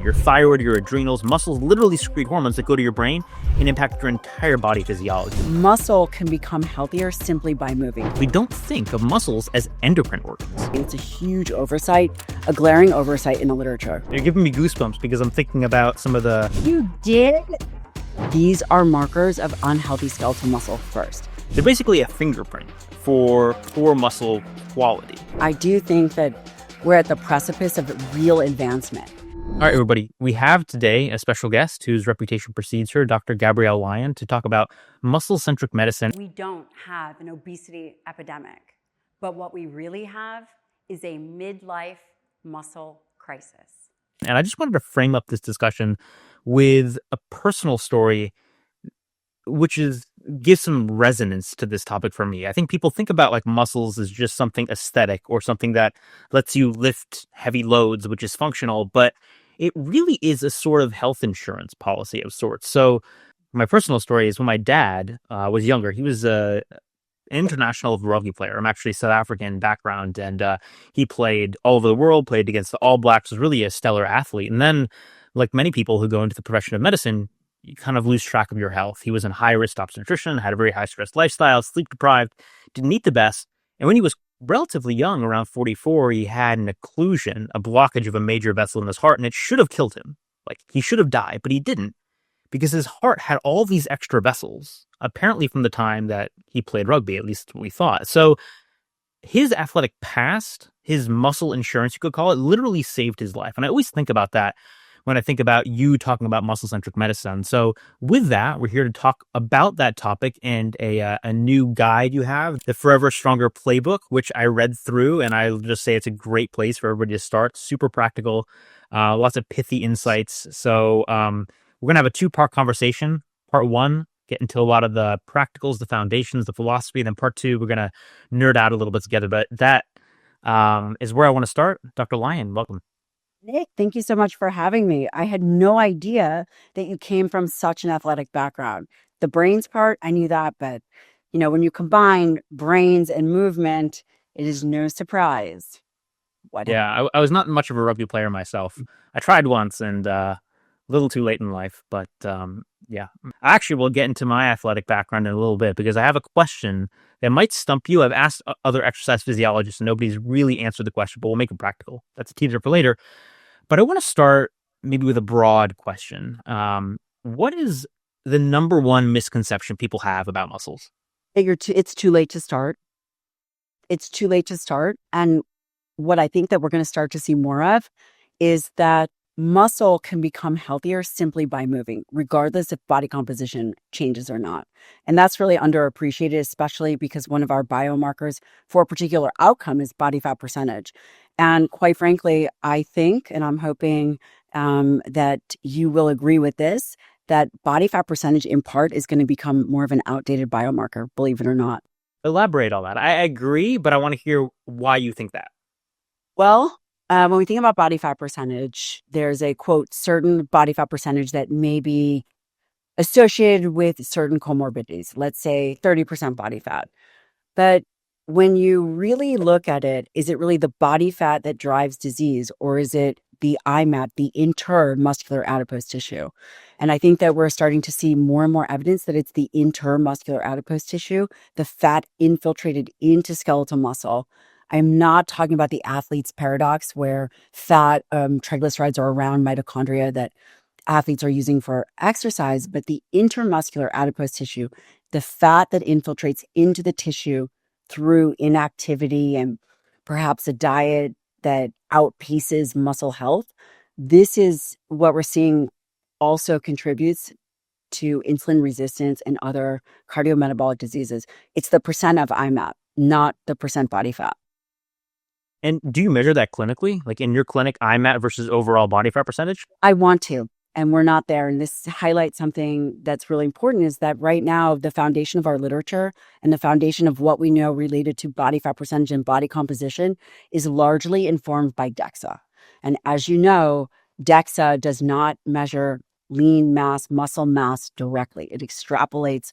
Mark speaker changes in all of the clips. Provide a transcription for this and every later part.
Speaker 1: Your thyroid, your adrenals, muscles literally secrete hormones that go to your brain and impact your entire body physiology.
Speaker 2: Muscle can become healthier simply by moving.
Speaker 1: We don't think of muscles as endocrine organs.
Speaker 2: It's a huge oversight, a glaring oversight in the literature.
Speaker 1: You're giving me goosebumps because I'm thinking about some of the...
Speaker 2: You did? These are markers of unhealthy skeletal muscle first.
Speaker 1: They're basically a fingerprint for poor muscle quality.
Speaker 2: I do think that we're at the precipice of real advancement.
Speaker 1: All right, everybody. We have today a special guest whose reputation precedes her, Dr. Gabrielle Lyon, to talk about muscle-centric medicine.
Speaker 3: We don't have an obesity epidemic, but what we really have is a midlife muscle crisis.
Speaker 1: And I just wanted to frame up this discussion with a personal story, which gives some resonance to this topic for me. I think people think about like muscles as just something aesthetic or something that lets you lift heavy loads, which is functional, but it really is a sort of health insurance policy of sorts. So my personal story is when my dad was younger, he was an international rugby player. I'm actually South African background, and he played all over the world, played against the All Blacks, was really a stellar athlete. And then, like many people who go into the profession of medicine, you kind of lose track of your health. He was in high-risk obstetrician, had a very high-stress lifestyle, sleep-deprived, didn't eat the best. And when he was relatively young, around 44, he had an occlusion, a blockage of a major vessel in his heart, and it should have killed him. Like, he should have died, but he didn't, because his heart had all these extra vessels, apparently from the time that he played rugby, at least what we thought. So his athletic past, his muscle insurance, you could call it, literally saved his life. And I always think about that when I think about you talking about muscle-centric medicine. So with that, we're here to talk about that topic and a new guide you have, the Forever Stronger Playbook, which I read through, and I'll just say it's a great place for everybody to start. Super practical, lots of pithy insights. So we're going to have a two-part conversation. Part one, get into a lot of the practicals, the foundations, the philosophy. And then part two, we're going to nerd out a little bit together. But that is where I want to start. Dr. Lyon, welcome.
Speaker 2: Nick, thank you so much for having me. I had no idea that you came from such an athletic background. The brains part, I knew that, but when you combine brains and movement, it is no surprise.
Speaker 1: I was not much of a rugby player myself. I tried once and a little too late in life, but Actually, we'll get into my athletic background in a little bit because I have a question that might stump you. I've asked other exercise physiologists and nobody's really answered the question, but we'll make it practical. That's a teaser for later. But I want to start maybe with a broad question. What is the number one misconception people have about muscles?
Speaker 2: It's too late to start. It's too late to start. And what I think that we're going to start to see more of is that muscle can become healthier simply by moving, regardless if body composition changes or not. And that's really underappreciated, especially because one of our biomarkers for a particular outcome is body fat percentage. And quite frankly, I think, and I'm hoping that you will agree with this, that body fat percentage in part is going to become more of an outdated biomarker, believe it or not.
Speaker 1: Elaborate on that. I agree, but I want to hear why you think that.
Speaker 2: Well, when we think about body fat percentage, there's a, quote, certain body fat percentage that may be associated with certain comorbidities, let's say 30% body fat. But when you really look at it, is it really the body fat that drives disease, or is it the IMAT, the intermuscular adipose tissue? And I think that we're starting to see more and more evidence that it's the intermuscular adipose tissue, the fat infiltrated into skeletal muscle. I'm not talking about the athlete's paradox where fat triglycerides are around mitochondria that athletes are using for exercise, but the intermuscular adipose tissue, the fat that infiltrates into the tissue through inactivity and perhaps a diet that outpaces muscle health. This is what we're seeing also contributes to insulin resistance and other cardiometabolic diseases. It's the percent of IMAT, not the percent body fat.
Speaker 1: And do you measure that clinically? Like in your clinic, IMAT versus overall body fat percentage?
Speaker 2: I want to, and we're not there. And this highlights something that's really important is that right now, the foundation of our literature and the foundation of what we know related to body fat percentage and body composition is largely informed by DEXA. And as you know, DEXA does not measure lean mass, muscle mass directly. It extrapolates,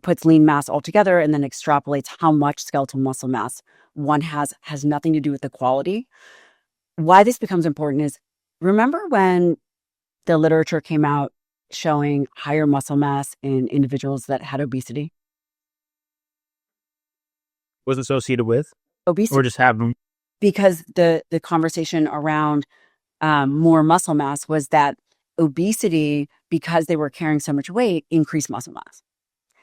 Speaker 2: puts lean mass all together and then extrapolates how much skeletal muscle mass one has nothing to do with the quality. Why this becomes important is, remember when the literature came out showing higher muscle mass in individuals that had obesity.
Speaker 1: Was associated with,
Speaker 2: Obesity.
Speaker 1: or just have them?
Speaker 2: Because the conversation around more muscle mass was that obesity, because they were carrying so much weight, increased muscle mass.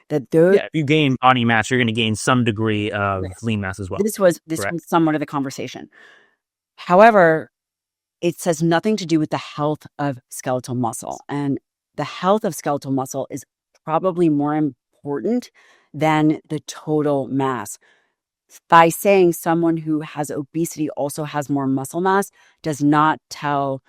Speaker 2: That those,
Speaker 1: Yeah, if you gain body mass, you're going to gain some degree of
Speaker 2: yes,
Speaker 1: lean mass as well.
Speaker 2: this was
Speaker 1: Correct.
Speaker 2: somewhat of the conversation. However, it says nothing to do with the health of skeletal muscle, and the health of skeletal muscle is probably more important than the total mass. By saying someone who has obesity also has more muscle mass does not tell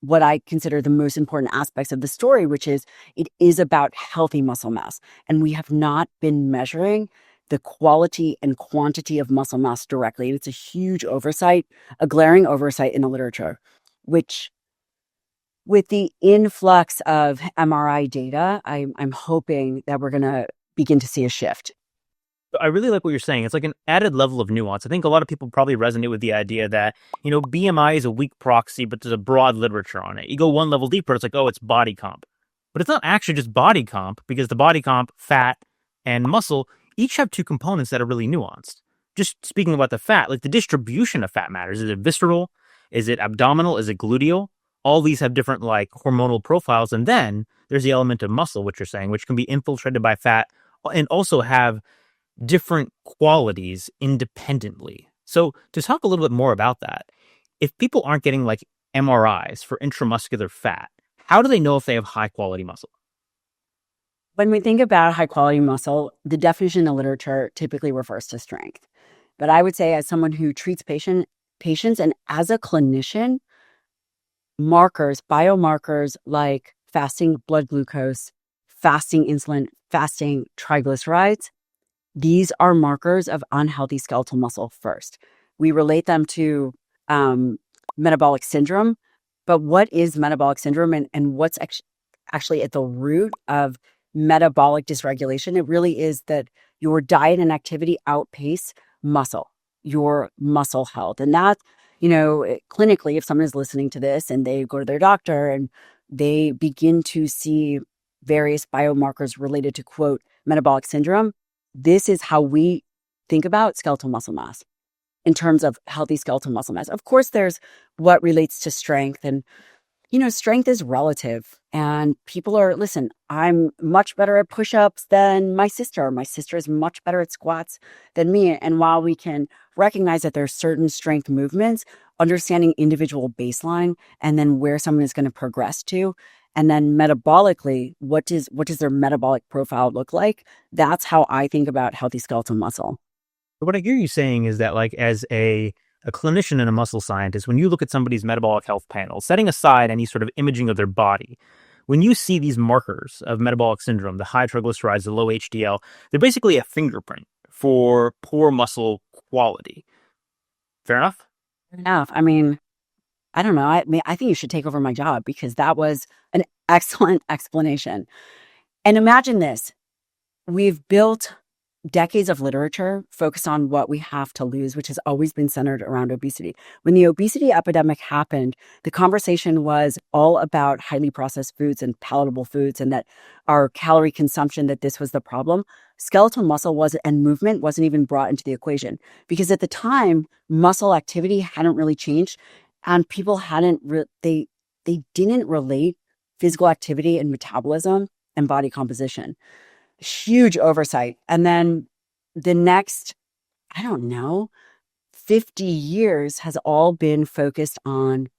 Speaker 2: what I consider the most important aspects of the story, which is it is about healthy muscle mass. And we have not been measuring the quality and quantity of muscle mass directly. And it's a huge oversight, a glaring oversight in the literature, which with the influx of MRI data, I'm hoping that we're going to begin to see a shift.
Speaker 1: I really like what you're saying. It's like an added level of nuance. I think a lot of people probably resonate with the idea that, BMI is a weak proxy, but there's a broad literature on it. You go one level deeper, it's like, oh, it's body comp. But it's not actually just body comp, because the body comp, fat, and muscle each have two components that are really nuanced. Just speaking about the fat, like the distribution of fat matters. Is it visceral? Is it abdominal? Is it gluteal? All these have different like hormonal profiles. And then there's the element of muscle, which you're saying, which can be infiltrated by fat and also have different qualities independently. So to talk a little bit more about that, if people aren't getting like MRIs for intramuscular fat, how do they know if they have high quality muscle?
Speaker 2: When we think about high quality muscle, the definition in the literature typically refers to strength. But I would say, as someone who treats patients and as a clinician, biomarkers like fasting blood glucose, fasting insulin, fasting triglycerides, these are markers of unhealthy skeletal muscle first. We relate them to metabolic syndrome, but what is metabolic syndrome and what's actually at the root of metabolic dysregulation? It really is that your diet and activity outpace your muscle health. And that, clinically, if someone is listening to this and they go to their doctor and they begin to see various biomarkers related to, quote, metabolic syndrome, this is how we think about skeletal muscle mass in terms of healthy skeletal muscle mass. Of course, there's what relates to strength, and strength is relative, and listen, I'm much better at push-ups than my sister. My sister is much better at squats than me. And while we can recognize that there's certain strength movements, understanding individual baseline and then where someone is going to progress to, and then metabolically, what does their metabolic profile look like? That's how I think about healthy skeletal muscle.
Speaker 1: What I hear you saying is that, like, as a clinician and a muscle scientist, when you look at somebody's metabolic health panel, setting aside any sort of imaging of their body, when you see these markers of metabolic syndrome, the high triglycerides, the low HDL, they're basically a fingerprint for poor muscle quality. Fair enough?
Speaker 2: Fair enough. I mean, I don't know. I think you should take over my job, because that was an excellent explanation. And imagine this. We've built decades of literature focused on what we have to lose, which has always been centered around obesity. When the obesity epidemic happened, the conversation was all about highly processed foods and palatable foods, and that our calorie consumption, that this was the problem. Skeletal muscle and movement wasn't even brought into the equation, because at the time, muscle activity hadn't really changed, and people they didn't relate physical activity and metabolism and body composition. Huge oversight. And then the next, 50 years has all been focused on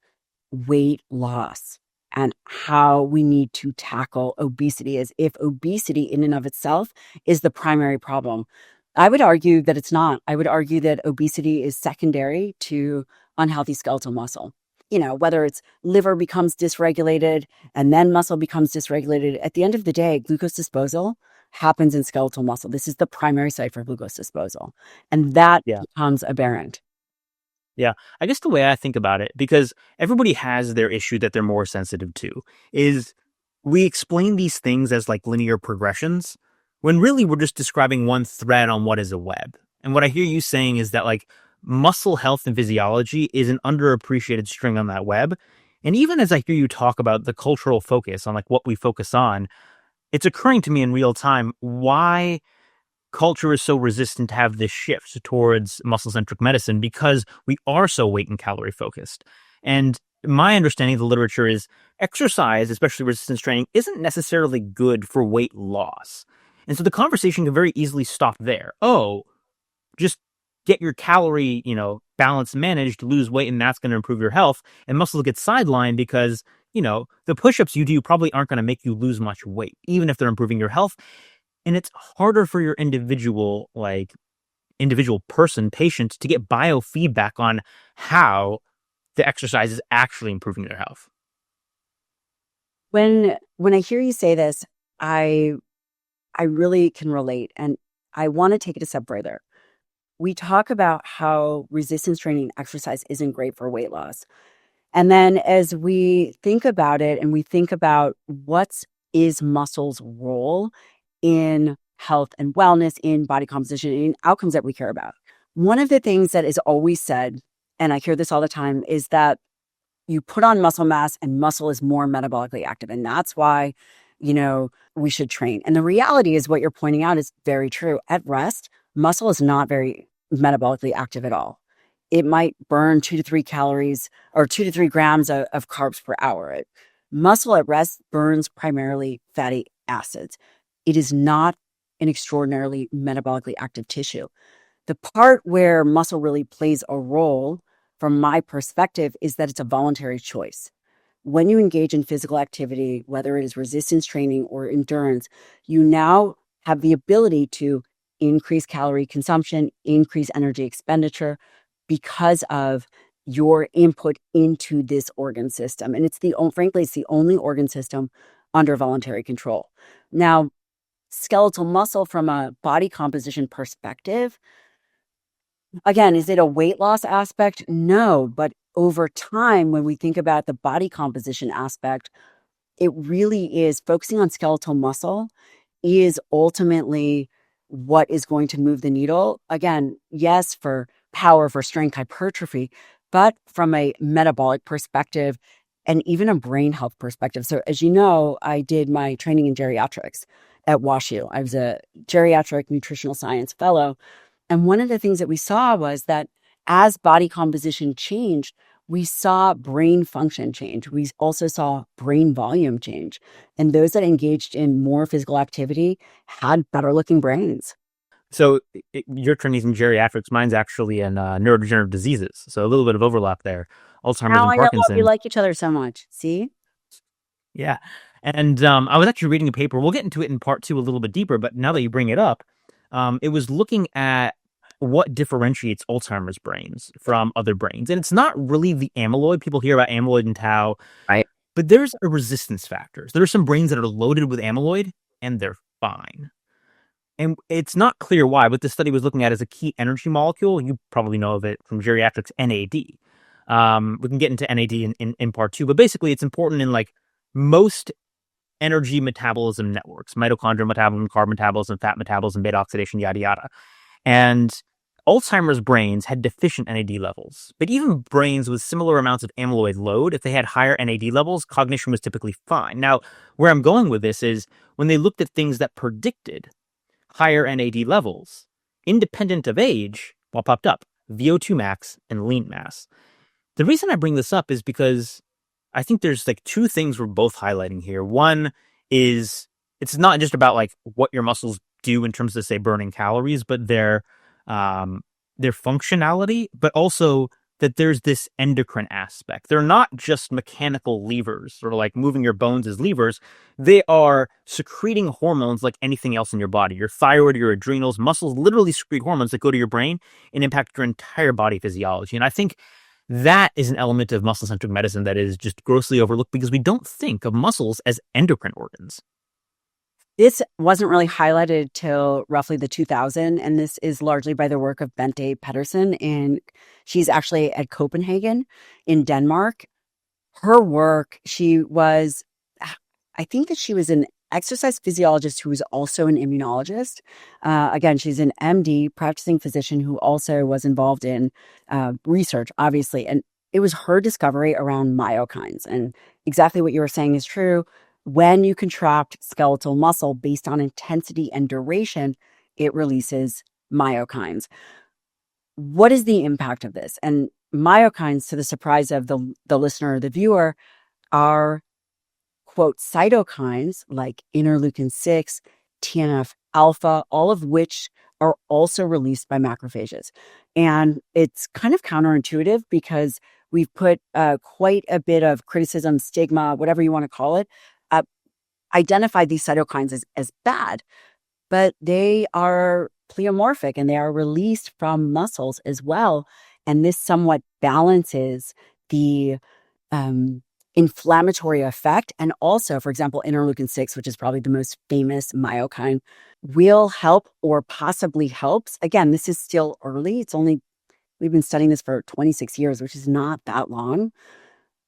Speaker 2: weight loss and how we need to tackle obesity, as if obesity in and of itself is the primary problem. I would argue that it's not. I would argue that obesity is secondary to unhealthy skeletal muscle. Whether it's liver becomes dysregulated and then muscle becomes dysregulated, at the end of the day, glucose disposal happens in skeletal muscle. This is the primary site for glucose disposal. And that becomes aberrant.
Speaker 1: Yeah. I guess the way I think about it, because everybody has their issue that they're more sensitive to, is we explain these things as like linear progressions, when really we're just describing one thread on what is a web. And what I hear you saying is that, like, muscle health and physiology is an underappreciated string on that web. And even as I hear you talk about the cultural focus on like what we focus on, it's occurring to me in real time why culture is so resistant to have this shift towards muscle-centric medicine, because we are so weight and calorie focused. And my understanding of the literature is exercise, especially resistance training, isn't necessarily good for weight loss. And so the conversation can very easily stop there. Oh, just get your calorie, balance managed, lose weight, and that's going to improve your health. And muscle gets sidelined because, the push-ups you do probably aren't going to make you lose much weight, even if they're improving your health. And it's harder for your individual person, patient, to get biofeedback on how the exercise is actually improving their health.
Speaker 2: When I hear you say this, I really can relate, and I want to take it a step further. We talk about how resistance training exercise isn't great for weight loss. And then as we think about it and we think about what is muscle's role in health and wellness, in body composition, in outcomes that we care about, one of the things that is always said, and I hear this all the time, is that you put on muscle mass and muscle is more metabolically active. And that's why, we should train. And the reality is what you're pointing out is very true. At rest, muscle is not very metabolically active at all. It might burn 2 to 3 calories or 2 to 3 grams of carbs per hour. Muscle at rest burns primarily fatty acids. It is not an extraordinarily metabolically active tissue. The part where muscle really plays a role, from my perspective, is that it's a voluntary choice. When you engage in physical activity, whether it is resistance training or endurance, you now have the ability to increase calorie consumption, increase energy expenditure because of your input into this organ system. And frankly, it's the only organ system under voluntary control. Now, skeletal muscle from a body composition perspective, again, is it a weight loss aspect? No, but over time, when we think about the body composition aspect, it really is focusing on skeletal muscle is ultimately what is going to move the needle. Again, yes, for power, for strength, hypertrophy, but from a metabolic perspective and even a brain health perspective. So as you know, I did my training in geriatrics at WashU. I was a geriatric nutritional science fellow. And one of the things that we saw was that as body composition changed, we saw brain function change. We also saw brain volume change. And those that engaged in more physical activity had better looking brains.
Speaker 1: So your training's in geriatrics. Mine's actually in neurodegenerative diseases. So a little bit of overlap there. Alzheimer's
Speaker 2: Now
Speaker 1: and
Speaker 2: I know why we
Speaker 1: Parkinson's.
Speaker 2: like each other so much. See?
Speaker 1: Yeah. And I was actually reading a paper. We'll get into it in part 2 a little bit deeper, but now that you bring it up, it was looking at what differentiates Alzheimer's brains from other brains. And it's not really the amyloid. People hear about amyloid and tau,
Speaker 2: Right.
Speaker 1: but there's a resistance factors. There are some brains that are loaded with amyloid and they're fine. And it's not clear why, but this study was looking at as a key energy molecule. You probably know of it from geriatrics, NAD. We can get into NAD in part 2, but basically it's important in like most energy metabolism networks, mitochondrial metabolism, carb metabolism, fat metabolism, beta oxidation, yada, yada. And Alzheimer's brains had deficient NAD levels, but even brains with similar amounts of amyloid load, if they had higher NAD levels, cognition was typically fine. Now, where I'm going with this is when they looked at things that predicted higher NAD levels, independent of age, what popped up? VO2 max and lean mass. The reason I bring this up is because I think there's like 2 things we're both highlighting here. One is it's not just about like what your muscles do in terms of, say, burning calories, but their functionality, but also that there's this endocrine aspect. They're not just mechanical levers or like moving your bones as levers. They are secreting hormones like anything else in your body. Your thyroid, your adrenals, muscles literally secrete hormones that go to your brain and impact your entire body physiology. And I think that is an element of muscle-centric medicine that is just grossly overlooked because we don't think of muscles as endocrine organs.
Speaker 2: This wasn't really highlighted till roughly the 2000, and this is largely by the work of Bente Pedersen, and she's actually at Copenhagen in Denmark. Her work, I think that she was an exercise physiologist who was also an immunologist. Again, she's an MD, practicing physician who also was involved in research, obviously. And it was her discovery around myokines. And exactly what you were saying is true. When you contract skeletal muscle based on intensity and duration, it releases myokines. What is the impact of this? And myokines, to the surprise of the listener or the viewer, are, quote, cytokines like interleukin 6, TNF alpha, all of which are also released by macrophages. And it's kind of counterintuitive because we've put quite a bit of criticism, stigma, whatever you want to call it, identified these cytokines as bad, but they are pleomorphic and they are released from muscles as well. And this somewhat balances the inflammatory effect. And also, for example, interleukin 6, which is probably the most famous myokine, will help or possibly helps. Again, this is still early. We've been studying this for 26 years, which is not that long.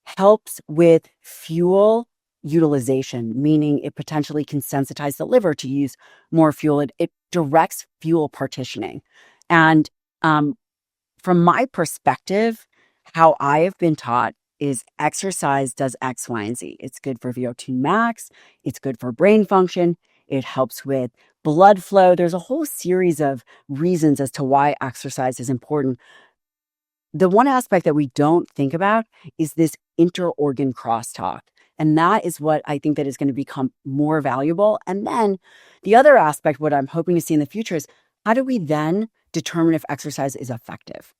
Speaker 2: Helps with fuel utilization, meaning it potentially can sensitize the liver to use more fuel. It directs fuel partitioning. And from my perspective, how I have been taught is exercise does X, Y, and Z. It's good for VO2 max. It's good for brain function. It helps with blood flow. There's a whole series of reasons as to why exercise is important. The one aspect that we don't think about is this interorgan crosstalk. And that is what I think that is going to become more valuable. And then the other aspect, what I'm hoping to see in the future is how do we then determine if exercise is effective?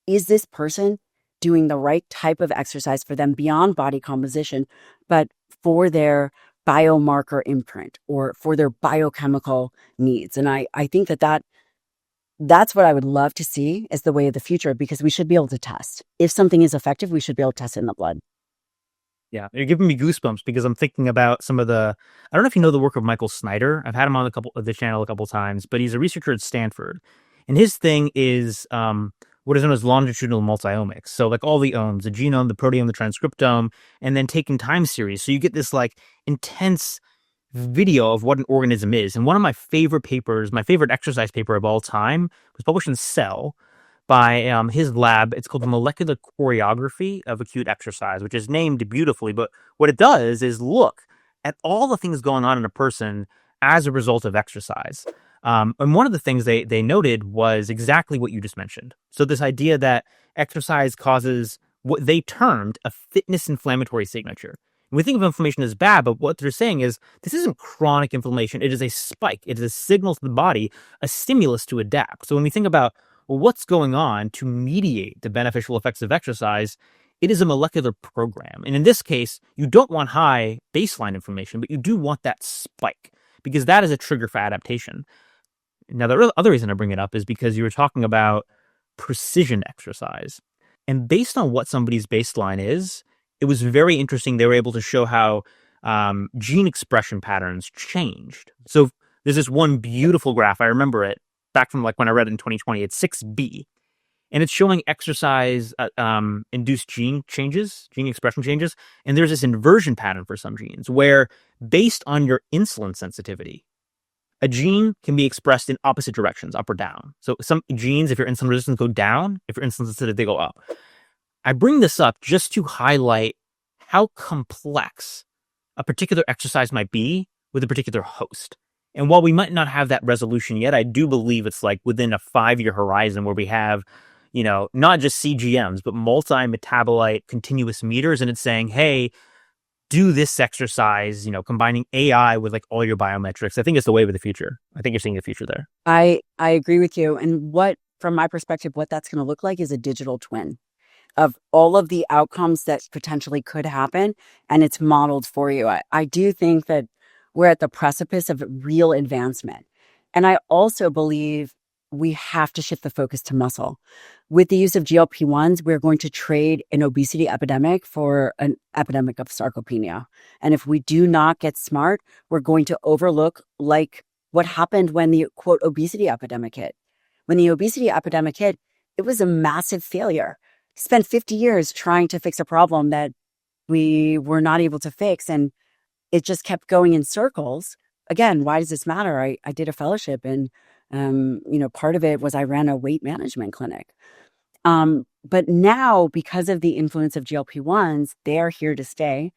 Speaker 2: Is this person doing the right type of exercise for them beyond body composition, but for their biomarker imprint or for their biochemical needs? And I think that's what I would love to see as the way of the future, because we should be able to test. If something is effective, we should be able to test it in the blood.
Speaker 1: Yeah, you're giving me goosebumps because I'm thinking about some of I don't know if you know the work of Michael Snyder. I've had him on the channel a couple times, but he's a researcher at Stanford. And his thing is what is known as longitudinal multiomics. So like all the omes, the genome, the proteome, the transcriptome, and then taking time series. So you get this like intense video of what an organism is. And one of my favorite papers, my favorite exercise paper of all time, was published in Cell by his lab. It's called the Molecular Choreography of Acute Exercise, which is named beautifully. But what it does is look at all the things going on in a person as a result of exercise. And one of the things they noted was exactly what you just mentioned. So this idea that exercise causes what they termed a fitness inflammatory signature. We think of inflammation as bad, but what they're saying is this isn't chronic inflammation. It is a spike. It is a signal to the body, a stimulus to adapt. So when we think about, well, what's going on to mediate the beneficial effects of exercise, it is a molecular program. And in this case, you don't want high baseline inflammation, but you do want that spike because that is a trigger for adaptation. Now, the other reason I bring it up is because you were talking about precision exercise. And based on what somebody's baseline is, it was very interesting. They were able to show how gene expression patterns changed. So there's this one beautiful graph. I remember it back from like when I read it in 2020. It's 6B. And it's showing exercise induced gene expression changes. And there's this inversion pattern for some genes where based on your insulin sensitivity, a gene can be expressed in opposite directions, up or down. So some genes, if you're insulin resistant, go down. If you're insulin sensitive, they go up. I bring this up just to highlight how complex a particular exercise might be with a particular host. And while we might not have that resolution yet, I do believe it's like within a 5-year horizon where we have, not just CGMs, but multi-metabolite continuous meters. And it's saying, hey, do this exercise, combining AI with like all your biometrics. I think it's the way of the future. I think you're seeing the future there.
Speaker 2: I agree with you. And from my perspective, what that's going to look like is a digital twin of all of the outcomes that potentially could happen, and it's modeled for you. I do think that we're at the precipice of real advancement. And I also believe we have to shift the focus to muscle. With the use of GLP-1s, we're going to trade an obesity epidemic for an epidemic of sarcopenia. And if we do not get smart, we're going to overlook like what happened when the, quote, obesity epidemic hit. When the obesity epidemic hit, it was a massive failure. Spent 50 years trying to fix a problem that we were not able to fix. And it just kept going in circles. Again, why does this matter? I did a fellowship and, part of it was I ran a weight management clinic. But now, because of the influence of GLP-1s, they are here to stay.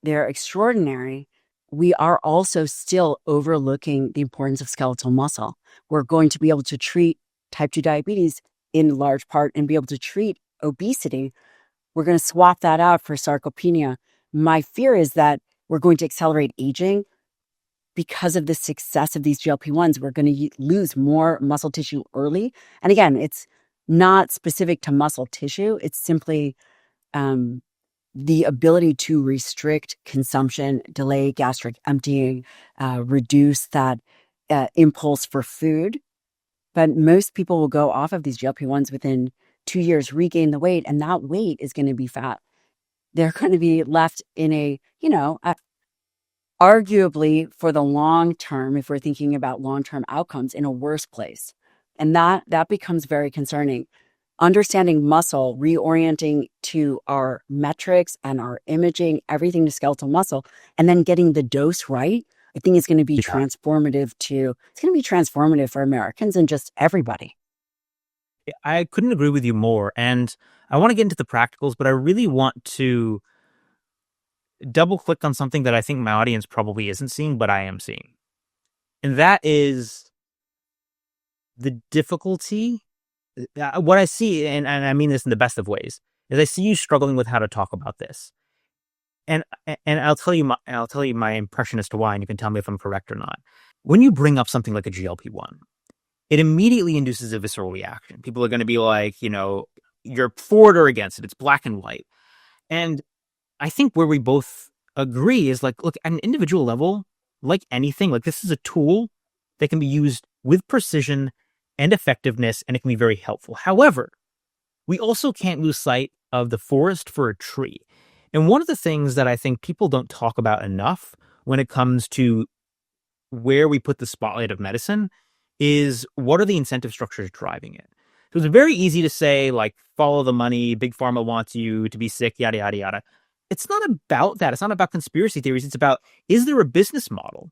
Speaker 2: They're extraordinary. We are also still overlooking the importance of skeletal muscle. We're going to be able to treat type 2 diabetes in large part and be able to treat obesity. We're going to swap that out for sarcopenia. My fear is that we're going to accelerate aging because of the success of these GLP-1s. We're going to lose more muscle tissue early. And again, it's not specific to muscle tissue. It's simply the ability to restrict consumption, delay gastric emptying, reduce that impulse for food. But most people will go off of these GLP-1s within 2 years, regain the weight, and that weight is going to be fat. They're going to be left in a, arguably for the long term, if we're thinking about long-term outcomes, in a worse place. And that becomes very concerning. Understanding muscle, reorienting to our metrics and our imaging, everything to skeletal muscle, and then getting the dose right, I think is going to be transformative for Americans and just everybody.
Speaker 1: I couldn't agree with you more. And I want to get into the practicals, but I really want to double click on something that I think my audience probably isn't seeing, but I am seeing. And that is the difficulty. What I see, and I mean this in the best of ways, is I see you struggling with how to talk about this. And I'll tell you my impression as to why, and you can tell me if I'm correct or not. When you bring up something like a GLP-1, it immediately induces a visceral reaction. People are going to be like, you're for it or against it. It's black and white. And I think where we both agree is like, look, at an individual level, like anything, like this is a tool that can be used with precision and effectiveness, and it can be very helpful. However, we also can't lose sight of the forest for a tree. And one of the things that I think people don't talk about enough when it comes to where we put the spotlight of medicine is what are the incentive structures driving it? So it's very easy to say, like, follow the money, big pharma wants you to be sick, yada, yada, yada. It's not about that. It's not about conspiracy theories. It's about, is there a business model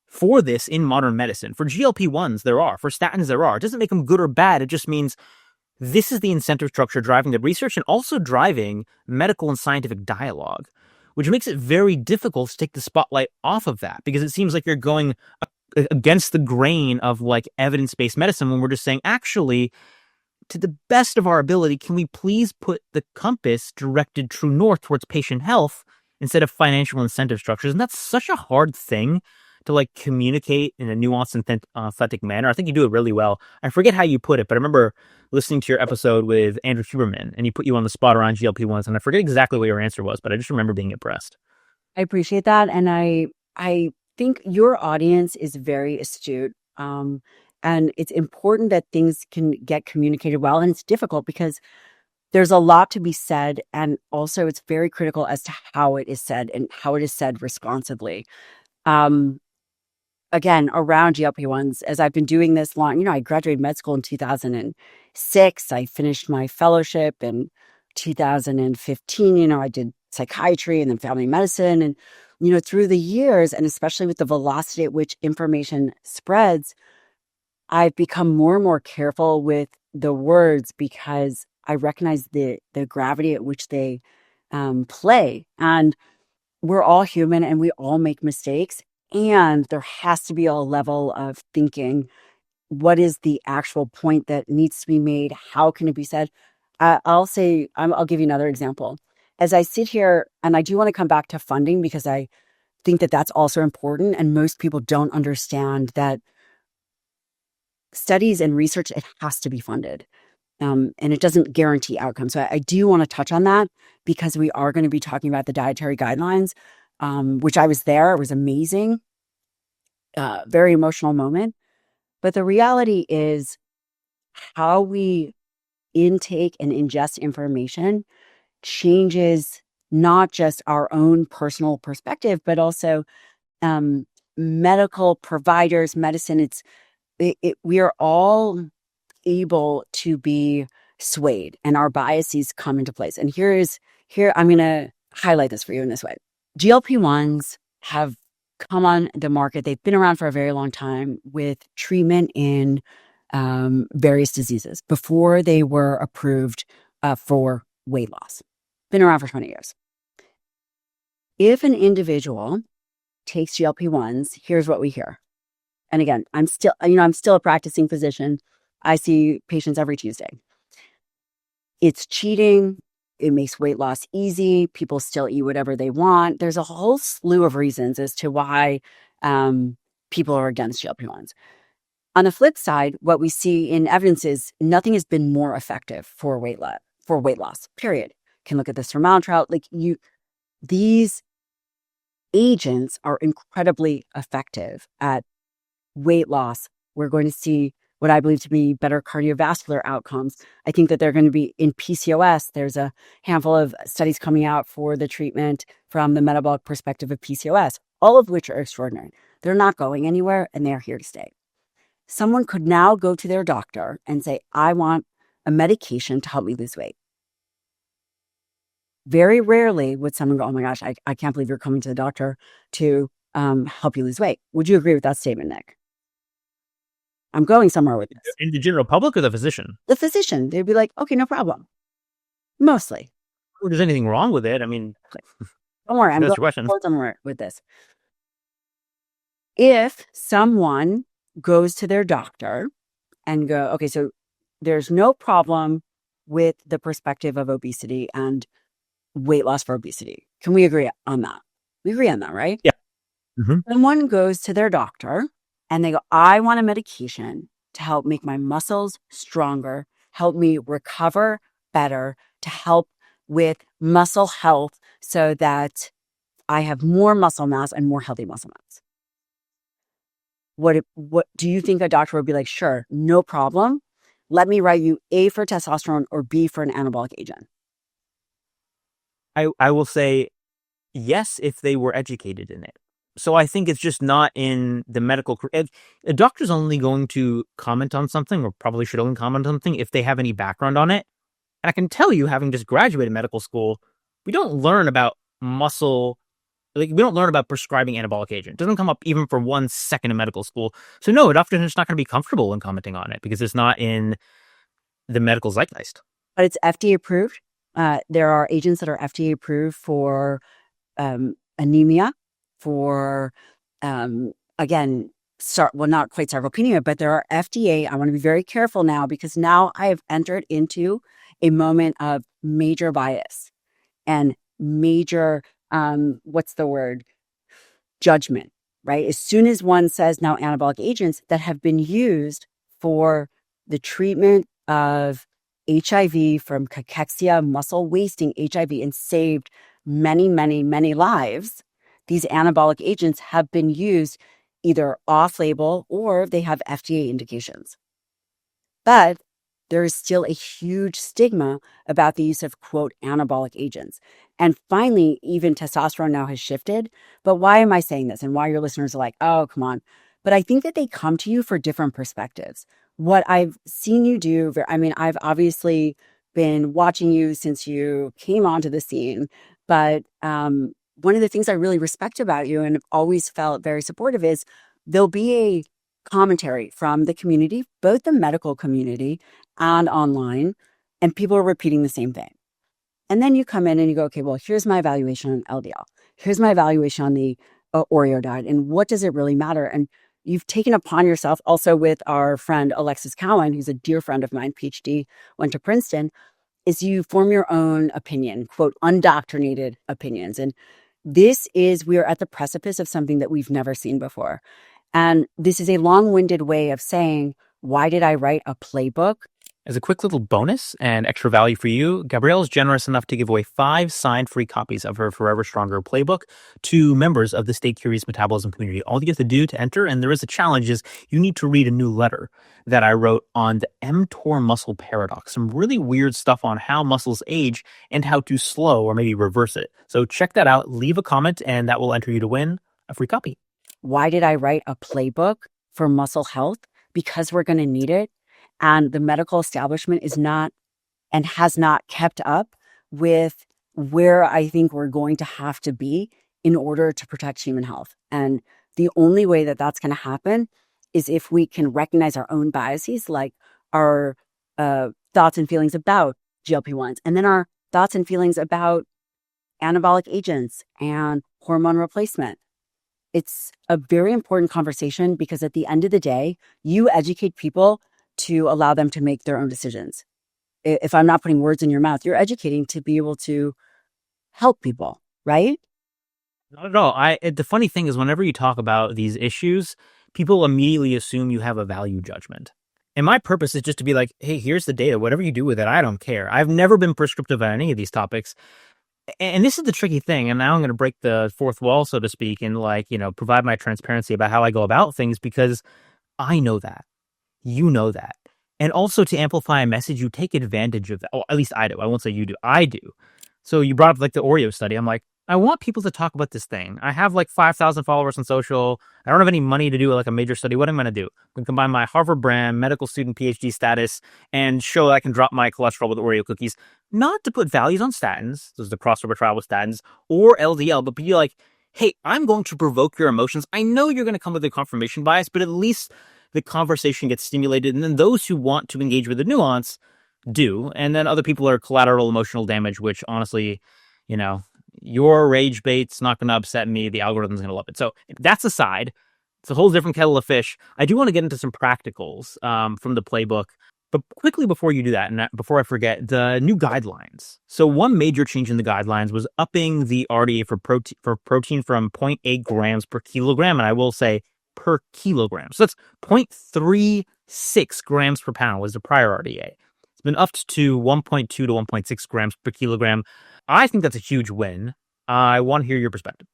Speaker 1: for this in modern medicine? For GLP-1s, there are. For statins, there are. It doesn't make them good or bad. It just means this is the incentive structure driving the research and also driving medical and scientific dialogue, which makes it very difficult to take the spotlight off of that because it seems like you're going against the grain of like evidence-based medicine when we're just saying, actually, to the best of our ability, can we please put the compass directed true north towards patient health instead of financial incentive structures? And that's such a hard thing to like communicate in a nuanced and authentic manner. I think you do it really well. I forget how you put it, but I remember listening to your episode with Andrew Huberman and he put you on the spot around GLP-1s, and I forget exactly what your answer was, but I just remember being impressed.
Speaker 2: I appreciate that. And I think your audience is very astute. And it's important that things can get communicated well. And it's difficult because there's a lot to be said. And also it's very critical as to how it is said and how it is said responsibly. Again, around GLP-1s, as I've been doing this long, I graduated med school in 2006. I finished my fellowship in 2015. I did psychiatry and then family medicine. And, through the years, and especially with the velocity at which information spreads, I've become more and more careful with the words because I recognize the gravity at which they play. And we're all human and we all make mistakes. And there has to be a level of thinking, what is the actual point that needs to be made? How can it be said? I'll give you another example. As I sit here, and I do want to come back to funding because I think that that's also important. And most people don't understand that studies and research, it has to be funded. And it doesn't guarantee outcomes. So I do want to touch on that because we are going to be talking about the dietary guidelines, which I was there. It was amazing. Very emotional moment. But the reality is how we intake and ingest information changes not just our own personal perspective, but also medical providers, medicine. We are all able to be swayed and our biases come into place. And here I'm going to highlight this for you in this way. GLP-1s have come on the market. They've been around for a very long time with treatment in various diseases before they were approved for weight loss. Been around for 20 years. If an individual takes GLP-1s, here's what we hear. And again, I'm still a practicing physician. I see patients every Tuesday. It's cheating. It makes weight loss easy. People still eat whatever they want. There's a whole slew of reasons as to why people are against GLP-1s. On the flip side, what we see in evidence is nothing has been more effective for weight loss, period. Can look at the Surmount trial. These agents are incredibly effective at weight loss. We're going to see what I believe to be better cardiovascular outcomes. I think that they're going to be in PCOS. There's a handful of studies coming out for the treatment from the metabolic perspective of PCOS, all of which are extraordinary. They're not going anywhere and they're here to stay. Someone could now go to their doctor and say, I want a medication to help me lose weight. Very rarely would someone go, oh my gosh, I can't believe you're coming to the doctor to help you lose weight. Would you agree with that statement, Nick? I'm going somewhere with this.
Speaker 1: In the general public or the physician?
Speaker 2: The physician. They'd be like, okay, no problem. Mostly.
Speaker 1: Or there's anything wrong with it. I mean,
Speaker 2: don't worry. I'm going somewhere with this. If someone goes to their doctor and go, okay, so there's no problem with the perspective of obesity and weight loss for obesity. Can we agree on that? We agree on that, right?
Speaker 1: Yeah. Mm-hmm.
Speaker 2: Someone goes to their doctor and they go, I want a medication to help make my muscles stronger, help me recover better, to help with muscle health so that I have more muscle mass and more healthy muscle mass. What do you think a doctor would be like? Sure, no problem. Let me write you A for testosterone or B for an anabolic agent.
Speaker 1: I will say yes if they were educated in it. So I think it's just not in the medical. A doctor's only going to comment on something, or probably should only comment on something, if they have any background on it. And I can tell you, having just graduated medical school, we don't learn about muscle. We don't learn about prescribing anabolic agent. It doesn't come up even for 1 second in medical school. So no, a doctor's just not going to be comfortable in commenting on it because it's not in the medical zeitgeist.
Speaker 2: But it's FDA approved. There are agents that are FDA approved for anemia, for, again, not quite sarcopenia, but there are FDA. I want to be very careful now because now I have entered into a moment of major bias and major, judgment, right? As soon as one says now anabolic agents that have been used for the treatment of HIV from cachexia, muscle wasting HIV, and saved many, many, many lives, these anabolic agents have been used either off-label or they have FDA indications. But there is still a huge stigma about the use of, quote, anabolic agents. And finally, even testosterone now has shifted. But why am I saying this? And why your listeners are like, oh, come on. But I think that they come to you for different perspectives. What I've seen you do, I've obviously been watching you since you came onto the scene. But one of the things I really respect about you and have always felt very supportive is there'll be a commentary from the community, both the medical community and online, and people are repeating the same thing. And then you come in and you go, okay, well, here's my evaluation on LDL. Here's my evaluation on the Oreo diet. And what does it really matter? And you've taken upon yourself, also with our friend Alexis Cowan, who's a dear friend of mine, PhD, went to Princeton, is you form your own opinion, quote, undoctrinated opinions. And we are at the precipice of something that we've never seen before. And this is a long-winded way of saying, why did I write a playbook?
Speaker 1: As a quick little bonus and extra value for you, Gabrielle is generous enough to give away 5 signed free copies of her Forever Stronger playbook to members of the Stay Curious Metabolism community. All you have to do to enter, and there is a challenge, is you need to read a new letter that I wrote on the mTOR muscle paradox. Some really weird stuff on how muscles age and how to slow or maybe reverse it. So check that out, leave a comment, and that will enter you to win a free copy.
Speaker 2: Why did I write a playbook for muscle health? Because we're going to need it. And the medical establishment is not and has not kept up with where I think we're going to have to be in order to protect human health. And the only way that that's going to happen is if we can recognize our own biases, like our thoughts and feelings about GLP-1s, and then our thoughts and feelings about anabolic agents and hormone replacement. It's a very important conversation because at the end of the day, you educate people to allow them to make their own decisions. If I'm not putting words in your mouth, you're educating to be able to help people, right?
Speaker 1: Not at all. The funny thing is, whenever you talk about these issues, people immediately assume you have a value judgment. And my purpose is just to be like, hey, here's the data. Whatever you do with it, I don't care. I've never been prescriptive on any of these topics. And this is the tricky thing. And now I'm going to break the fourth wall, so to speak, and provide my transparency about how I go about things, because I know that. You know that. And also, to amplify a message, you take advantage of that. Oh, at least I do. I won't say you do. I do. So you brought up like the Oreo study. I'm like, I want people to talk about this thing. I have like 5,000 followers on social. I don't have any money to do like a major study. What am I going to do? I'm going to combine my Harvard brand, medical student, PhD status, and show that I can drop my cholesterol with Oreo cookies. Not to put values on statins, this is the crossover trial with statins, or LDL, but be like, hey, I'm going to provoke your emotions. I know you're going to come with a confirmation bias, but at least the conversation gets stimulated. And then those who want to engage with the nuance do. And then other people are collateral emotional damage, which honestly, your rage bait's not going to upset me. The algorithm's going to love it. So that's aside. It's a whole different kettle of fish. I do want to get into some practicals from the playbook. But quickly before you do that, and before I forget, the new guidelines. So one major change in the guidelines was upping the RDA for protein from 0.8 grams per kilogram. And I will say per kilogram. So that's 0.36 grams per pound was the prior RDA. It's been upped to 1.2 to 1.6 grams per kilogram. I think that's a huge win. I want to hear your perspective.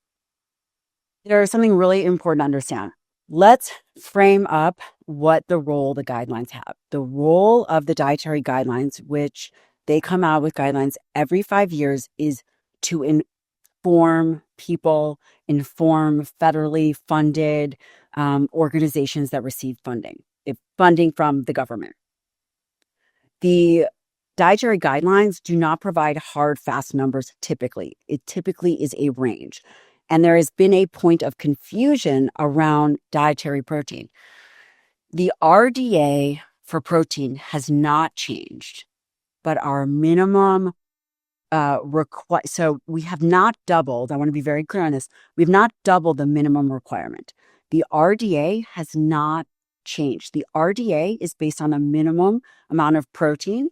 Speaker 2: There's something really important to understand. Let's frame up what the role the guidelines have. The role of the dietary guidelines, which they come out with guidelines every 5 years, is to inform people, inform federally funded organizations that receive funding from the government. The dietary guidelines do not provide hard, fast numbers typically. It typically is a range. And there has been a point of confusion around dietary protein. The RDA for protein has not changed, but our minimum so we have not doubled. I want to be very clear on this. We've not doubled the minimum requirement. The RDA has not changed. The RDA is based on a minimum amount of protein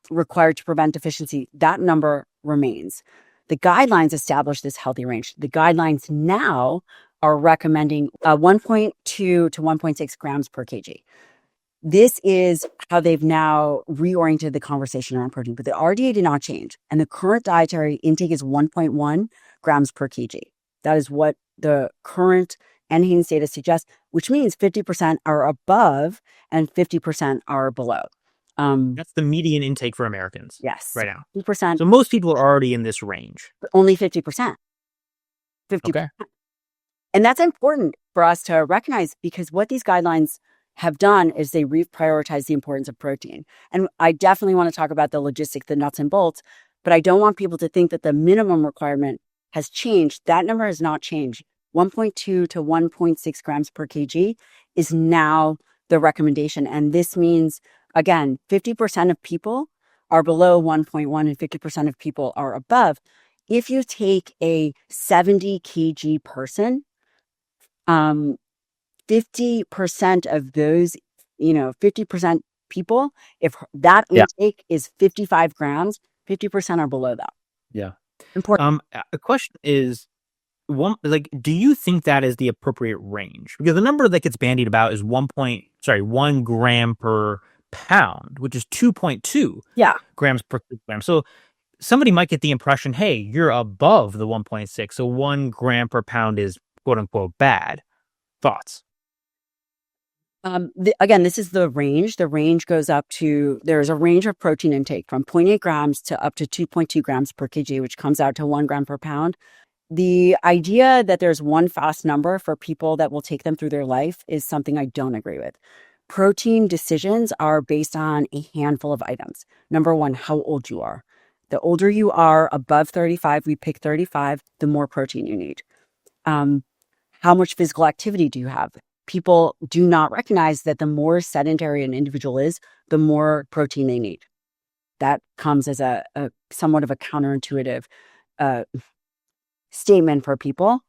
Speaker 2: required to prevent deficiency. That number remains. The guidelines establish this healthy range. The guidelines now are recommending 1.2 to 1.6 grams per kg. This is how they've now reoriented the conversation around protein, but the RDA did not change. And the current dietary intake is 1.1 grams per kg. That is what the current NHANES data suggests, which means 50% are above and 50% are below.
Speaker 1: That's the median intake for Americans.
Speaker 2: Yes.
Speaker 1: Right now.
Speaker 2: 50%.
Speaker 1: So most people are already in this range.
Speaker 2: But only 50%. 50%.
Speaker 1: Okay.
Speaker 2: And that's important for us to recognize, because what these guidelines have done is they reprioritize the importance of protein. And I definitely want to talk about the logistics, the nuts and bolts, but I don't want people to think that the minimum requirement has changed. That number has not changed. 1.2 to 1.6 grams per kg is now the recommendation. And this means, again, 50% of people are below 1.1 and 50% of people are above. If you take a 70 kg person, 50% of those, 50% people, if that intake is 55 grams, 50% are below that.
Speaker 1: Yeah.
Speaker 2: Important.
Speaker 1: The question is, do you think that is the appropriate range? Because the number that gets bandied about is 1 gram per pound, which is 2.2 grams per kilogram. So somebody might get the impression, hey, you're above the 1.6, so 1 gram per pound is quote unquote bad. Thoughts?
Speaker 2: Again, this is the range. The range goes up to, there's a range of protein intake from 0.8 grams to up to 2.2 grams per kg, which comes out to 1 gram per pound. The idea that there's one fast number for people that will take them through their life is something I don't agree with. Protein decisions are based on a handful of items. Number one, how old you are. The older you are, above 35, we pick 35, the more protein you need. How much physical activity do you have? people do not recognize that the more sedentary an individual is, the more protein they need. That comes as a somewhat of a counterintuitive statement for people.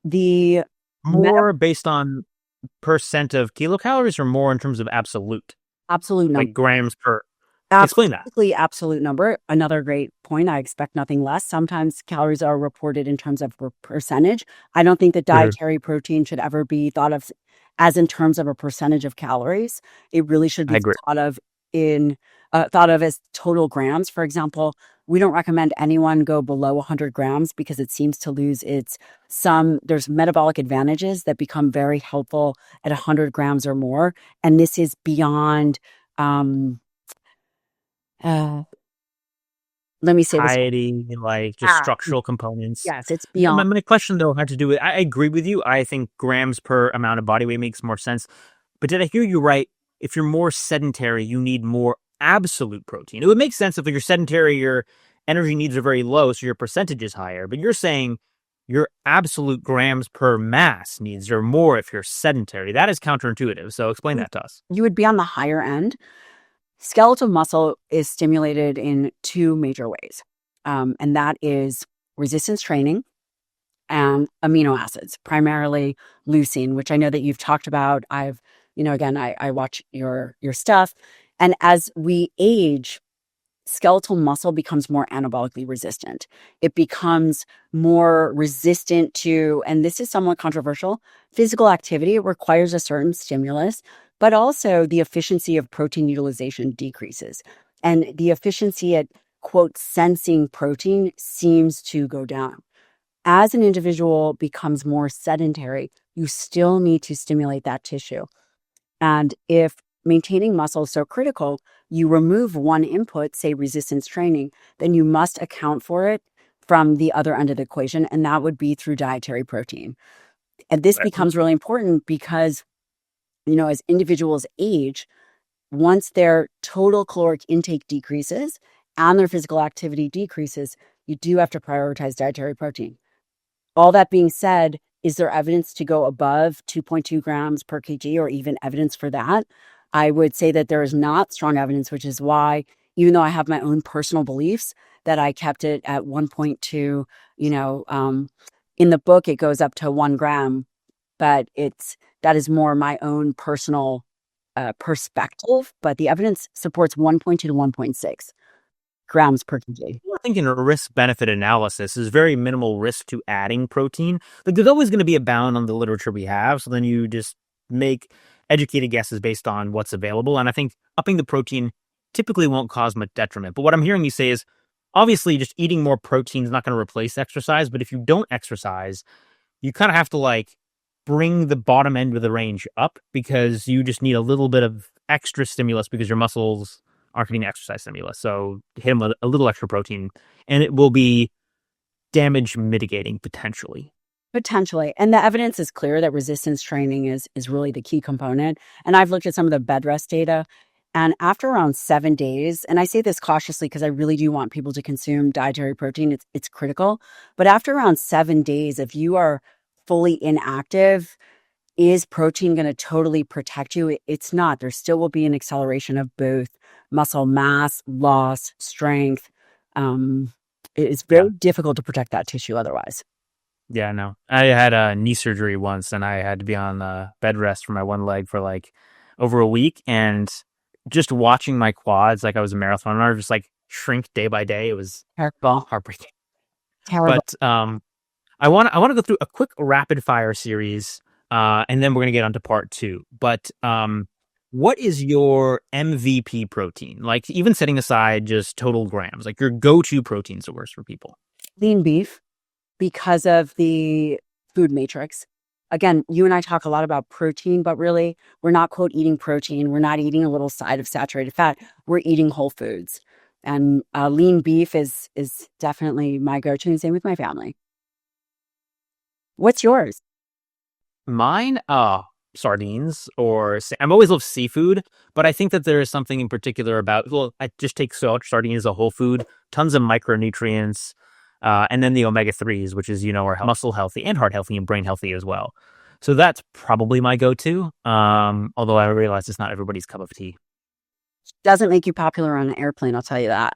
Speaker 2: The
Speaker 1: More based on percent of kilocalories or more in terms of absolute?
Speaker 2: absolute number.
Speaker 1: Like grams per. Explain that.
Speaker 2: Absolutely absolute number. Another great point. I expect nothing less. Sometimes calories are reported in terms of percentage. I don't think that dietary protein should ever be thought of as in terms of a percentage of calories. It really should
Speaker 1: I
Speaker 2: be
Speaker 1: agree.
Speaker 2: thought of as total grams. For example, we don't recommend anyone go below 100 grams because it seems to lose there's metabolic advantages that become very helpful at 100 grams or more. And this is beyond, let me say this.
Speaker 1: Satiety, like just structural components.
Speaker 2: Yes, it's beyond.
Speaker 1: My question though had to do with, I agree with you. I think grams per amount of body weight makes more sense. But did I hear you right? If you're more sedentary, you need more absolute protein. It would make sense if you're sedentary, your energy needs are very low, so your percentage is higher. But you're saying your absolute grams per mass needs are more if you're sedentary. That is counterintuitive. So explain that to us.
Speaker 2: You would be on the higher end. Skeletal muscle is stimulated in two major ways, and that is resistance training and amino acids, primarily leucine, which I know that you've talked about. I watch your stuff, and as we age, skeletal muscle becomes more anabolically resistant. It becomes more resistant to, and this is somewhat controversial, physical activity. It requires a certain stimulus, but also the efficiency of protein utilization decreases. And the efficiency at, quote, sensing protein seems to go down. As an individual becomes more sedentary, you still need to stimulate that tissue. And if maintaining muscle is so critical, you remove one input, say resistance training, then you must account for it from the other end of the equation, and that would be through dietary protein. And this becomes really important because, as individuals age, once their total caloric intake decreases and their physical activity decreases, you do have to prioritize dietary protein. All that being said, is there evidence to go above 2.2 grams per kg or even evidence for that? I would say that there is not strong evidence, which is why, even though I have my own personal beliefs, that I kept it at 1.2, in the book, it goes up to 1 gram, but that is more my own personal perspective. But the evidence supports 1.2 to 1.6 grams per kg.
Speaker 1: I think in a risk-benefit analysis is very minimal risk to adding protein. Like there's always going to be a bound on the literature we have, so then you just make educated guesses based on what's available. And I think upping the protein typically won't cause much detriment. But what I'm hearing you say is, obviously, just eating more protein is not going to replace exercise. But if you don't exercise, you kind of have to bring the bottom end of the range up because you just need a little bit of extra stimulus because your muscles aren't getting exercise stimulus. So hit them with a little extra protein, and it will be damage mitigating potentially.
Speaker 2: Potentially. And the evidence is clear that resistance training is really the key component. And I've looked at some of the bed rest data. And after around 7 days, and I say this cautiously because I really do want people to consume dietary protein, it's critical. But after around 7 days, if you are fully inactive, is protein going to totally protect you? It's not. There still will be an acceleration of both muscle mass, loss, strength. It's very difficult to protect that tissue otherwise.
Speaker 1: Yeah, no. I had a knee surgery once, and I had to be on bed rest for my one leg for over a week. And just watching my quads, like I was a marathon runner, just shrink day by day. It was
Speaker 2: terrible,
Speaker 1: heartbreaking.
Speaker 2: Terrible.
Speaker 1: But I want to go through a quick rapid fire series, and then we're gonna get onto part 2. But what is your MVP protein? Even setting aside just total grams, your go-to protein source for people.
Speaker 2: Lean beef, because of the food matrix. Again, you and I talk a lot about protein, but really we're not, quote, eating protein. We're not eating a little side of saturated fat. We're eating whole foods. And lean beef is definitely my go-to, and same with my family. What's yours?
Speaker 1: Mine, sardines, I've always loved seafood, but I think that there is something in particular about, I just take sardines as a whole food, tons of micronutrients, and then the omega-3s, which is, are muscle healthy and heart healthy and brain healthy as well. So that's probably my go-to. Although I realize it's not everybody's cup of tea.
Speaker 2: Doesn't make you popular on an airplane, I'll tell you that.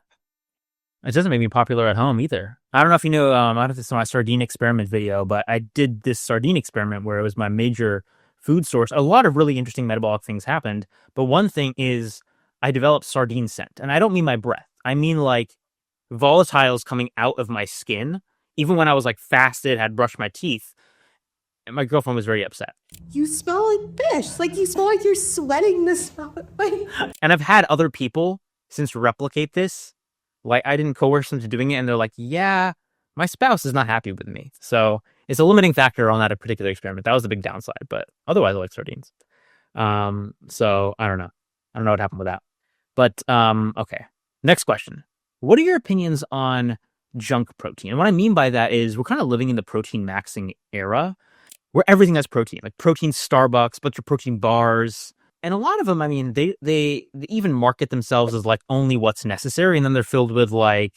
Speaker 1: It doesn't make me popular at home either. I don't know if you know, I don't know if this is my sardine experiment video, but I did this sardine experiment where it was my major food source. A lot of really interesting metabolic things happened, but one thing is I developed sardine scent, and I don't mean my breath. I mean like volatiles coming out of my skin, even when I was like fasted, had brushed my teeth. And my girlfriend was very upset.
Speaker 4: You smell like fish. Like you smell like you're sweating the smell.
Speaker 1: And I've had other people since replicate this. Like I didn't coerce them to doing it, and they're like, yeah, my spouse is not happy with me. So it's a limiting factor on that particular experiment. That was the big downside, but otherwise I like sardines. So I don't know. I don't know what happened with that. But okay. Next question. What are your opinions on junk protein? And what I mean by that is we're kind of living in the protein maxing era where everything has protein, like protein Starbucks, bunch of protein bars. And a lot of them, I mean, they even market themselves as like only what's necessary. And then they're filled with like,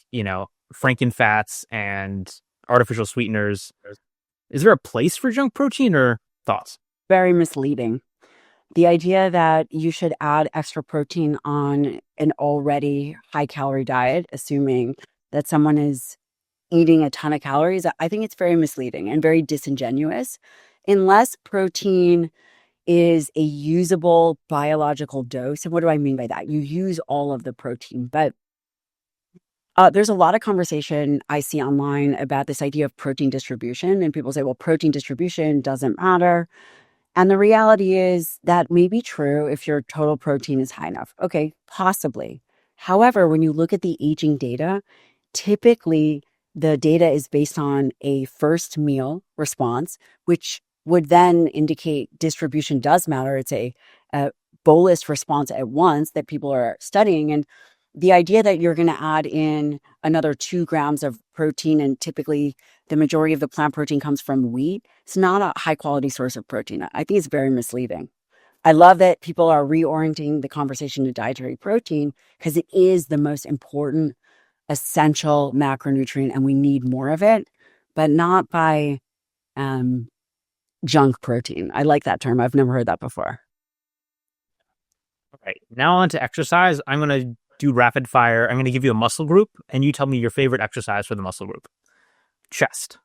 Speaker 1: frankenfats and artificial sweeteners. Is there a place for junk protein or thoughts?
Speaker 2: Very misleading. The idea that you should add extra protein on an already high calorie diet, assuming that someone is eating a ton of calories, I think it's very misleading and very disingenuous. Unless protein is a usable biological dose. And what do I mean by that? You use all of the protein, but there's a lot of conversation I see online about this idea of protein distribution. And people say, well, protein distribution doesn't matter. And the reality is that may be true if your total protein is high enough. Okay, possibly. However, when you look at the aging data, typically the data is based on a first meal response, which would then indicate distribution does matter. It's a bolus response at once that people are studying. And the idea that you're going to add in another 2 grams of protein, and typically the majority of the plant protein comes from wheat, it's not a high quality source of protein. I think it's very misleading. I love that people are reorienting the conversation to dietary protein because it is the most important essential macronutrient and we need more of it, but not by junk protein. I like that term. I've never heard that before.
Speaker 1: All right. Now on to exercise. I'm going to do rapid fire. I'm going to give you a muscle group and you tell me your favorite exercise for the muscle group. Chest.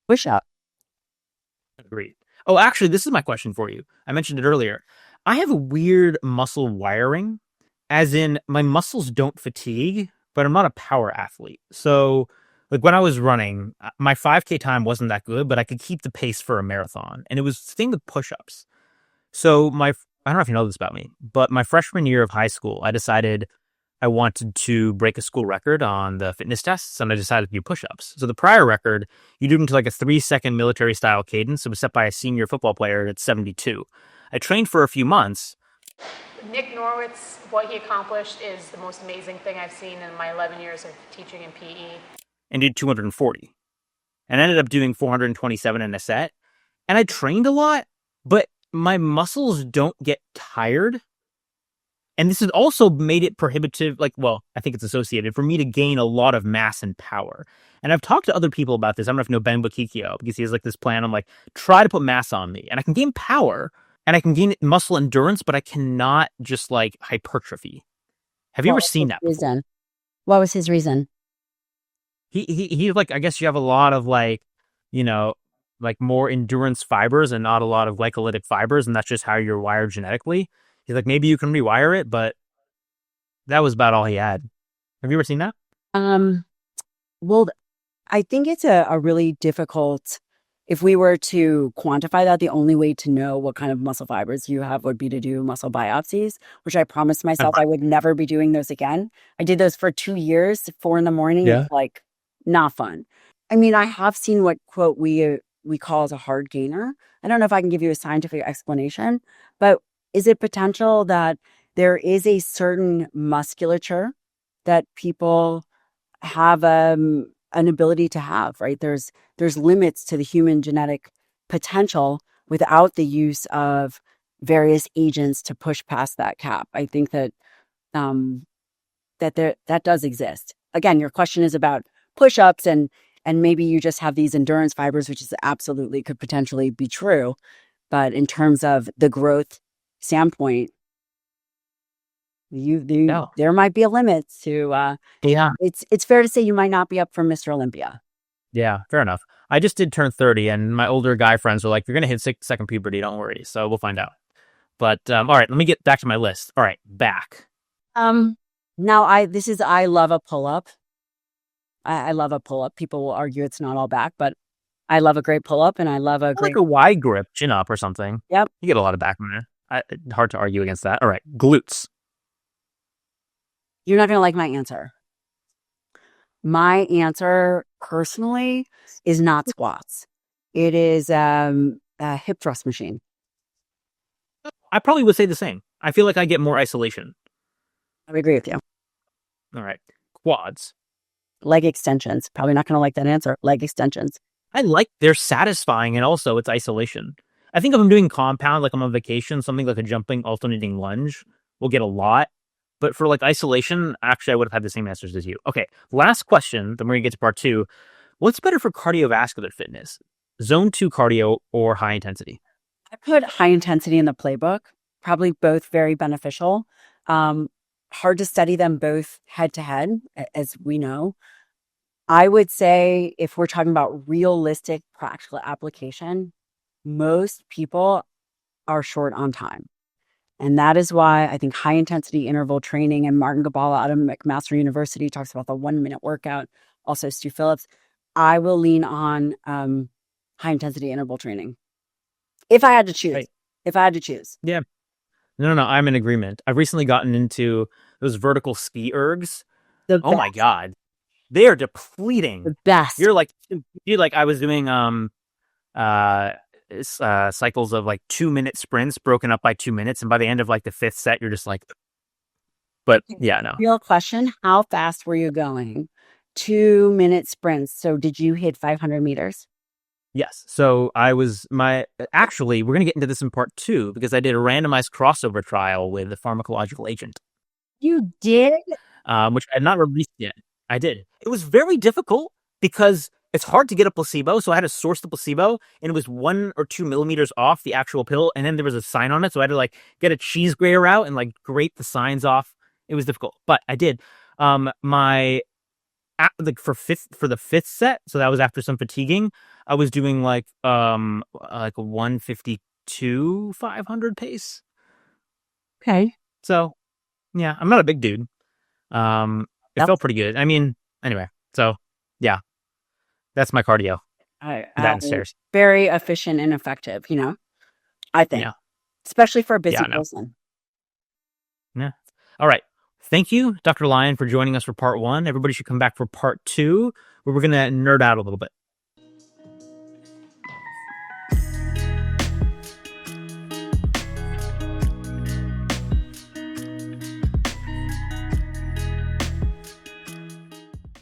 Speaker 2: Push up.
Speaker 1: Agreed. Oh, actually, this is my question for you. I mentioned it earlier. I have a weird muscle wiring, as in my muscles don't fatigue, but I'm not a power athlete. So like when I was running, my 5K time wasn't that good, but I could keep the pace for a marathon. And it was the thing with push-ups. So I don't know if you know this about me, but my freshman year of high school, I decided I wanted to break a school record on the fitness tests, and I decided to do push-ups. So the prior record, you do them to like a 3-second military-style cadence. It was set by a senior football player at 72. I trained for a few months.
Speaker 5: Nick Norwitz, what he accomplished is the most amazing thing I've seen in my 11 years of teaching in PE.
Speaker 1: And did 240. And ended up doing 427 in a set. And I trained a lot, but my muscles don't get tired. And this has also made it prohibitive, I think it's associated, for me to gain a lot of mass and power. And I've talked to other people about this. I don't know if you know Ben Bukikio, because he has like this plan on like, try to put mass on me. And I can gain power, and I can gain muscle endurance, but I cannot just like hypertrophy. Have you ever seen that before?
Speaker 2: What was his reason?
Speaker 1: He like, I guess you have a lot of like, like more endurance fibers and not a lot of glycolytic fibers. And that's just how you're wired genetically. He's like, maybe you can rewire it, but that was about all he had. Have you ever seen that?
Speaker 2: Well, I think it's a really difficult, if we were to quantify that, the only way to know what kind of muscle fibers you have would be to do muscle biopsies, which I promised myself I would never be doing those again. I did those for 2 years, 4 a.m. Yeah. It's like not fun. I mean, I have seen what, quote, we call as a hard gainer. I don't know if I can give you a scientific explanation, but is it potential that there is a certain musculature that people have an ability to have, right? There's limits to the human genetic potential without the use of various agents to push past that cap. I think that that does exist. Again, your question is about push-ups and And maybe you just have these endurance fibers, which is absolutely could potentially be true. But in terms of the growth standpoint, there might be a limit to,
Speaker 1: Yeah.
Speaker 2: it's fair to say you might not be up for Mr. Olympia.
Speaker 1: Yeah, fair enough. I just did turn 30, and my older guy friends were like, "You're gonna hit second puberty, don't worry." So we'll find out. But all right, let me get back to my list. All right, back.
Speaker 2: Now I love a pull-up. I love a pull-up. People will argue it's not all back, but I love a great pull-up, and I love a great
Speaker 1: like a wide grip chin up or something.
Speaker 2: Yep.
Speaker 1: You get a lot of back in there. Hard to argue against that. All right, glutes.
Speaker 2: You're not gonna like my answer. My answer personally is not squats. It is a hip thrust machine.
Speaker 1: I probably would say the same. I feel like I get more isolation.
Speaker 2: I would agree with you.
Speaker 1: All right, quads.
Speaker 2: Leg extensions. Probably not going to like that answer. Leg extensions.
Speaker 1: I like they're satisfying, and also it's isolation. I think if I'm doing compound, like I'm on vacation, something like a jumping alternating lunge will get a lot. But for like isolation, actually, I would have had the same answers as you. Okay, last question. Then we're gonna get to part 2. What's better for cardiovascular fitness? Zone 2 cardio or high intensity?
Speaker 2: I put high intensity in the playbook. Probably both very beneficial. Hard to study them both head to head, as we know. I would say if we're talking about realistic practical application, most people are short on time. And that is why I think high intensity interval training, and Martin Gabala out of McMaster University talks about the 1-minute workout. Also Stu Phillips. I will lean on high intensity interval training. If I had to choose.
Speaker 1: Right.
Speaker 2: If I had to choose.
Speaker 1: Yeah. No, I'm in agreement. I've recently gotten into those vertical ski ergs. Oh my God. They are depleting.
Speaker 2: The best.
Speaker 1: You're like I was doing cycles of like 2-minute sprints broken up by 2 minutes, and by the end of like the 5th set, you're just like, but yeah, no.
Speaker 2: Real question: how fast were you going? 2-minute sprints. So did you hit 500 meters?
Speaker 1: Yes. So actually, we're gonna get into this in part 2 because I did a randomized crossover trial with a pharmacological agent.
Speaker 2: You did?
Speaker 1: Which I had not released yet. I did. It was very difficult because it's hard to get a placebo. So I had to source the placebo, and it was 1 or 2 millimeters off the actual pill. And then there was a sign on it. So I had to like get a cheese grater out and like grate the signs off. It was difficult, but I did. For the 5th set. So that was after some fatiguing. I was doing like a 152, 500 pace.
Speaker 2: Okay.
Speaker 1: So yeah, I'm not a big dude. It felt pretty good. I mean, anyway, so yeah, that's my cardio. That and stairs.
Speaker 2: Very efficient and effective, I think. Yeah. Especially for a busy person.
Speaker 1: Yeah. All right. Thank you, Dr. Lyon, for joining us for part 1. Everybody should come back for part 2, where we're going to nerd out a little bit.